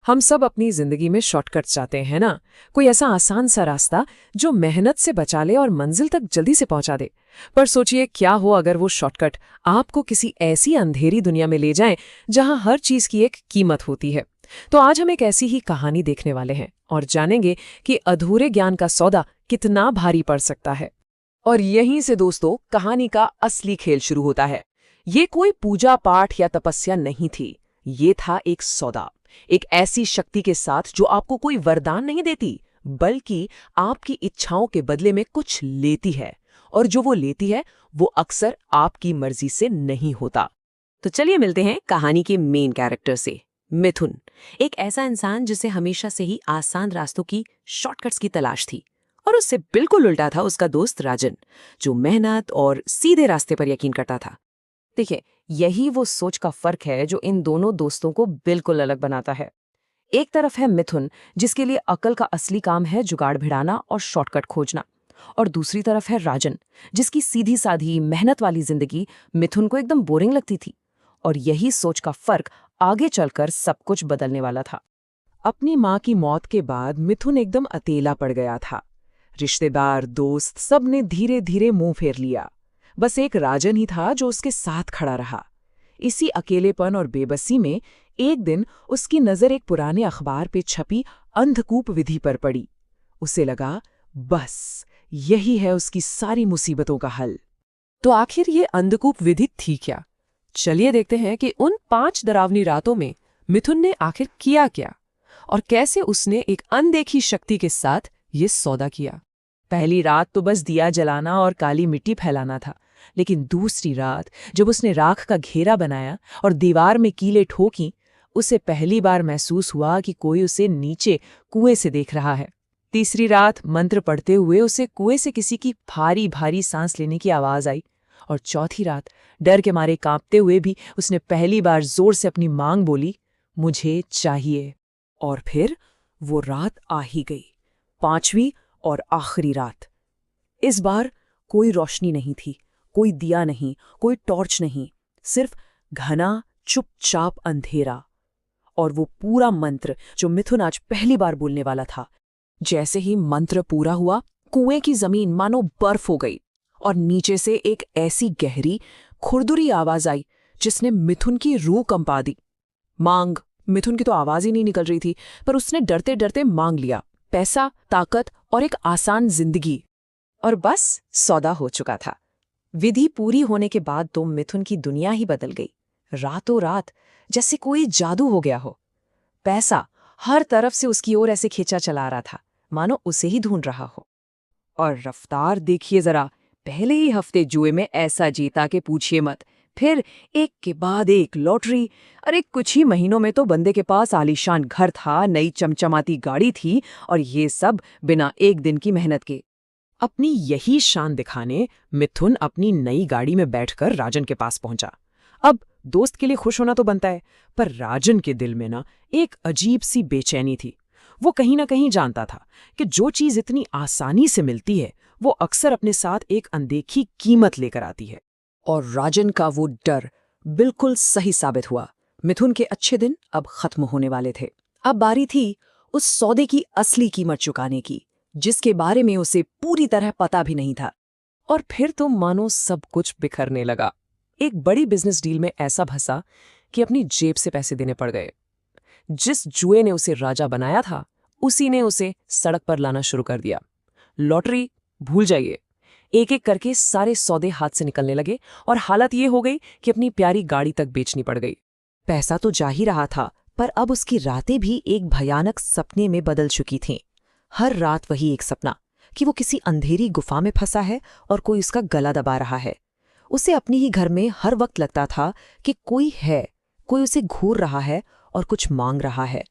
हम सब अपनी जिंदगी में शॉर्टकट चाहते हैं ना। कोई ऐसा आसान सा रास्ता जो मेहनत से बचा ले और मंजिल तक जल्दी से पहुंचा दे। पर सोचिए, क्या हो अगर वो शॉर्टकट आपको किसी ऐसी अंधेरी दुनिया में ले जाएं जहां हर चीज की एक कीमत होती है। तो आज हम एक ऐसी ही कहानी देखने वाले हैं और जानेंगे कि अधूरे ज्ञान का सौदा कितना भारी पड़ सकता है। और यहीं से दोस्तों कहानी का असली खेल शुरू होता है। ये कोई पूजा पाठ या तपस्या नहीं थी, ये था एक सौदा। एक ऐसी शक्ति के साथ जो आपको कोई वरदान नहीं देती, बल्कि आपकी इच्छाओं के बदले में कुछ लेती है। और जो वो लेती है वो अक्सर आपकी मर्जी से नहीं होता। तो चलिए मिलते हैं कहानी के मेन कैरेक्टर से। मिथुन एक ऐसा इंसान जिसे हमेशा से ही आसान रास्तों की शॉर्टकट्स की तलाश थी, और उससे बिल्कुल उल्टा था उसका दोस्त राजन, जो मेहनत और सीधे रास्ते पर यकीन करता था। देखिए, यही वो सोच का फर्क है जो इन दोनों दोस्तों को बिल्कुल अलग बनाता है। एक तरफ है मिथुन, जिसके लिए अकल का असली काम है जुगाड़ भिड़ाना और शॉर्टकट खोजना, और दूसरी तरफ है राजन, जिसकी सीधी साधी मेहनत वाली जिंदगी मिथुन को एकदम बोरिंग लगती थी। और यही सोच का फर्क आगे चलकर सब कुछ बदलने वाला था। अपनी माँ की मौत के बाद मिथुन एकदम अकेला पड़ गया था। रिश्तेदार, दोस्त सब ने धीरे धीरे मुंह फेर लिया। बस एक राजन ही था जो उसके साथ खड़ा रहा। इसी अकेलेपन और बेबसी में एक दिन उसकी नजर एक पुराने अखबार पे छपी अंधकूप विधि पर पड़ी। उसे लगा, बस यही है उसकी सारी मुसीबतों का हल। तो आखिर ये अंधकूप विधि थी क्या? चलिए देखते हैं कि उन 5 डरावनी रातों में मिथुन ने आखिर किया क्या और कैसे उसने एक अनदेखी शक्ति के साथ ये सौदा किया। पहली रात तो बस दिया जलाना और काली मिट्टी फैलाना था, लेकिन दूसरी रात जब उसने राख का घेरा बनाया और दीवार में कीले ठोकी, उसे पहली बार महसूस हुआ कि कोई उसे नीचे कुएं से देख रहा है। तीसरी रात मंत्र पढ़ते हुए उसे कुएं से किसी की भारी भारी सांस लेने की आवाज आई, और चौथी रात डर के मारे कांपते हुए भी उसने पहली बार जोर से अपनी मांग बोली, मुझे चाहिए। और फिर वो रात आ ही गई, 5वीं और आखिरी रात। इस बार कोई रोशनी नहीं थी, कोई दिया नहीं, कोई टॉर्च नहीं, सिर्फ घना चुपचाप अंधेरा। और वो पूरा मंत्र जो मिथुन आज पहली बार बोलने वाला था। जैसे ही मंत्र पूरा हुआ, कुएं की जमीन मानो बर्फ हो गई और नीचे से एक ऐसी गहरी खुरदुरी आवाज आई जिसने मिथुन की रूह कंपा दी। मांग। मिथुन की तो आवाज ही नहीं निकल रही थी, पर उसने डरते डरते मांग लिया, पैसा, ताकत और एक आसान जिंदगी। और बस सौदा हो चुका था। विधि पूरी होने के बाद तो मिथुन की दुनिया ही बदल गई। रातों रात जैसे कोई जादू हो गया हो। पैसा हर तरफ से उसकी ओर ऐसे खींचा चला रहा था, मानो उसे ही ढूंढ रहा हो। और रफ्तार देखिए जरा, पहले ही हफ्ते जुए में ऐसा जीता कि पूछिए मत। फिर एक के बाद एक लॉटरी। अरे कुछ ही महीनों में तो बंदे के पास आलीशान घर था, नई चमचमाती गाड़ी थी, और ये सब बिना एक दिन की मेहनत के। अपनी यही शान दिखाने मिथुन अपनी नई गाड़ी में बैठकर राजन के पास पहुंचा। अब दोस्त के लिए खुश होना तो बनता है, पर राजन के दिल में ना एक अजीब सी बेचैनी थी। वो कहीं ना कहीं जानता था कि जो चीज इतनी आसानी से मिलती है वो अक्सर अपने साथ एक अनदेखी कीमत लेकर आती है। और राजन का वो डर बिल्कुल सही साबित हुआ। मिथुन के अच्छे दिन अब खत्म होने वाले थे। अब बारी थी उस सौदे की असली कीमत चुकाने की, जिसके बारे में उसे पूरी तरह पता भी नहीं था। और फिर तो मानो सब कुछ बिखरने लगा। एक बड़ी बिजनेस डील में ऐसा फंसा कि अपनी जेब से पैसे देने पड़ गए। जिस जुए ने उसे राजा बनाया था, उसी ने उसे सड़क पर लाना शुरू कर दिया। लॉटरी भूल जाइए। एक एक करके सारे सौदे हाथ से निकलने लगे और हालत ये हो गई कि अपनी प्यारी गाड़ी तक बेचनी पड़ गई। पैसा तो जा ही रहा था, पर अब उसकी रातें भी एक भयानक सपने में बदल चुकी थीं। हर रात वही एक सपना कि वो किसी अंधेरी गुफा में फंसा है और कोई उसका गला दबा रहा है। उसे अपने ही घर में हर वक्त लगता था कि कोई है, कोई उसे घूर रहा है और कुछ मांग रहा है।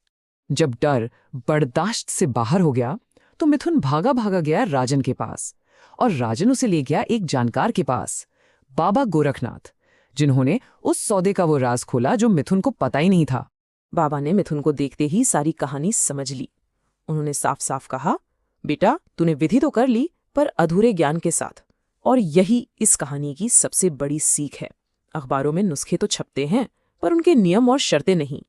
जब डर बर्दाश्त से बाहर हो गया तो मिथुन भागा भागा गया राजन के पास, और राजन उसे ले गया एक जानकार के पास, बाबा गोरखनाथ, जिन्होंने उस सौदे का वो राज खोला जो मिथुन को पता ही नहीं था। बाबा ने मिथुन को देखते ही सारी कहानी समझ ली। उन्होंने साफ साफ कहा, बेटा तूने विधि तो कर ली, पर अधूरे ज्ञान के साथ। और यही इस कहानी की सबसे बड़ी सीख है। अखबारों में नुस्खे तो छपते हैं, पर उनके नियम और शर्तें नहीं।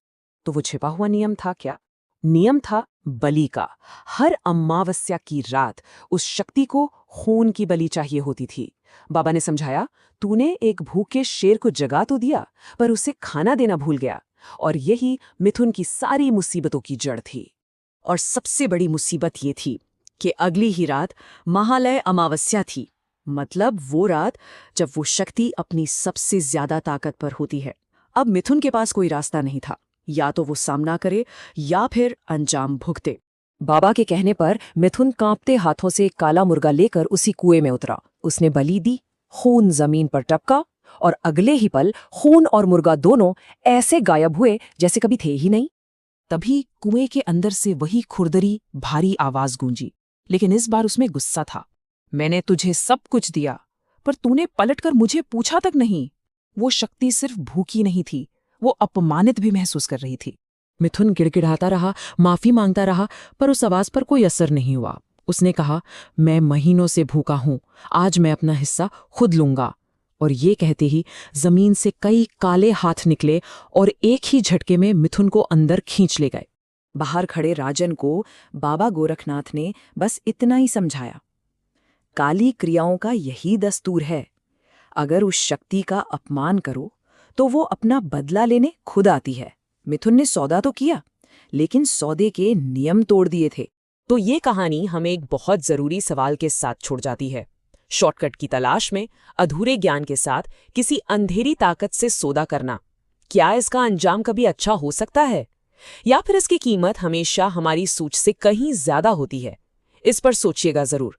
तो वो छिपा हुआ नियम था क्या? नियम था बलि का। हर अमावस्या की रात उस शक्ति को खून की बलि चाहिए होती थी। बाबा ने समझाया, तूने एक भूखे शेर को जगा तो दिया, पर उसे खाना देना भूल गया, और यही मिथुन की सारी मुसीबतों की जड़ थी। और सबसे बड़ी मुसीबत ये थी कि अगली ही रात महालय अमावस्या थी, मतलब वो रात जब वो शक्ति अपनी सबसे ज्यादा ताकत पर होती है। अब मिथुन के पास कोई रास्ता नहीं था, या तो वो सामना करे या फिर अंजाम भुगते। बाबा के कहने पर मिथुन कांपते हाथों से एक काला मुर्गा लेकर उसी कुएं में उतरा। उसने बलि दी, खून जमीन पर टपका, और अगले ही पल खून और मुर्गा दोनों ऐसे गायब हुए जैसे कभी थे ही नहीं। तभी कुएं के अंदर से वही खुरदरी भारी आवाज गूंजी, लेकिन इस बार उसमें गुस्सा था। मैंने तुझे सब कुछ दिया, पर तूने पलटकर मुझे पूछा तक नहीं। वो शक्ति सिर्फ भूखी नहीं थी, वो अपमानित भी महसूस कर रही थी। मिथुन गिड़गिड़ाता रहा, माफी मांगता रहा, पर उस आवाज पर कोई असर नहीं हुआ। उसने कहा, मैं महीनों से भूखा हूं, आज मैं अपना हिस्सा खुद लूंगा। और ये कहते ही जमीन से कई काले हाथ निकले और एक ही झटके में मिथुन को अंदर खींच ले गए। बाहर खड़े राजन को बाबा गोरखनाथ ने बस इतना ही समझाया, काली क्रियाओं का यही दस्तूर है। अगर उस शक्ति का अपमान करो तो वो अपना बदला लेने खुद आती है। मिथुन ने सौदा तो किया, लेकिन सौदे के नियम तोड़ दिए थे। तो ये कहानी हमें एक बहुत जरूरी सवाल के साथ छोड़ जाती है। शॉर्टकट की तलाश में अधूरे ज्ञान के साथ किसी अंधेरी ताकत से सौदा करना, क्या इसका अंजाम कभी अच्छा हो सकता है, या फिर इसकी कीमत हमेशा हमारी सोच से कहीं ज्यादा होती है? इस पर सोचिएगा जरूर।